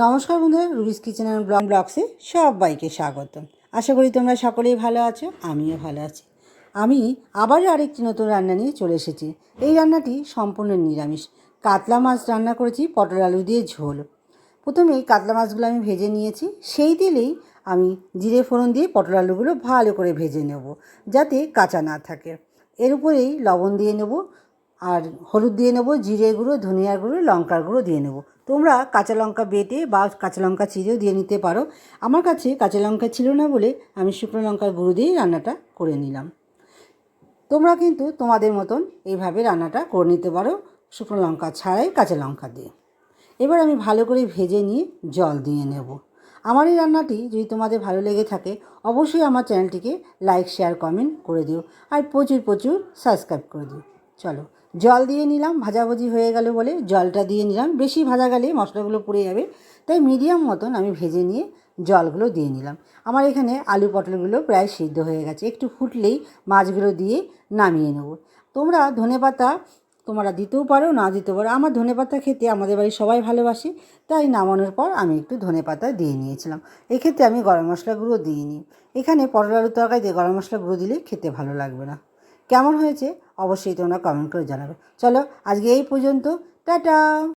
নমস্কার বন্ধুরা, রুবিস kitchen and ব্লগসে সবাইকে স্বাগত। আশা করি তোমরা সকলেই ভালো আছো, আমিও ভালো আছি। আমি আবারও আরেকটি নতুন রান্না নিয়ে চলে এসেছি। এই রান্নাটি সম্পূর্ণ নিরামিষ। কাতলা মাছ রান্না করেছি পটল আলু দিয়ে ঝোল। প্রথমে কাতলা মাছগুলো আমি ভেজে নিয়েছি। সেই তেলেই আমি জিরে ফোড়ন দিয়ে পটল আলুগুলো ভালো করে ভেজে নেব, যাতে কাঁচা না থাকে। এর উপরেই লবণ দিয়ে নেব, আর হলুদ দিয়ে নেব, জিরে গুঁড়ো, ধনিয়ার গুঁড়ো, লঙ্কার গুঁড়ো দিয়ে নেব। তোমরা কাঁচা লঙ্কা বেটে বা কাঁচা লঙ্কা চিরেও দিয়ে নিতে পারো। আমার কাছে কাঁচা লঙ্কা ছিল না বলে আমি শুকনো লঙ্কার গুঁড়ো দিয়েই রান্নাটা করে নিলাম। তোমরা কিন্তু তোমাদের মতন এইভাবে রান্নাটা করে নিতে পারো, শুকনো লঙ্কা ছাড়াই কাঁচা লঙ্কা দিয়ে। এবার আমি ভালো করে ভেজে নিয়ে জল দিয়ে নেব। আমার এই রান্নাটি যদি তোমাদের ভালো লেগে থাকে, অবশ্যই আমার চ্যানেলটিকে লাইক, শেয়ার, কমেন্ট করে দিও, আর প্রচুর প্রচুর সাবস্ক্রাইব করে দিও। চলো, জল দিয়ে নিলাম। ভাজাভাজি হয়ে গেল বলে জলটা দিয়ে নিলাম। বেশি ভাজা গেলে মশলাগুলো পুড়ে যাবে, তাই মিডিয়াম মতন আমি ভেজে নিয়ে জলগুলো দিয়ে নিলাম। আমার এখানে আলু পটলগুলো প্রায় সিদ্ধ হয়ে গেছে। একটু ফুটলেই মাছগুলো দিয়ে নামিয়ে নেব। তোমরা ধনেপাতা তোমরা দিতেও পারো, না দিতেও পারো। আমার ধনেপাতা খেতে আমাদের বাড়ির সবাই ভালোবাসে, তাই নামানোর পর আমি একটু ধনেপাতা দিয়ে নিয়েছিলাম। এক্ষেত্রে আমি গরম মশলা গুঁড়ো দিইনি। এখানে পটল আলুর তরকারিতে গরম মশলা গুঁড়ো দিলে খেতে ভালো লাগবে না। কেমন হয়েছে অবশ্যই তোমরা কমেন্ট করে জানাবে। চলো, আজকে এই পর্যন্ত। টাটা।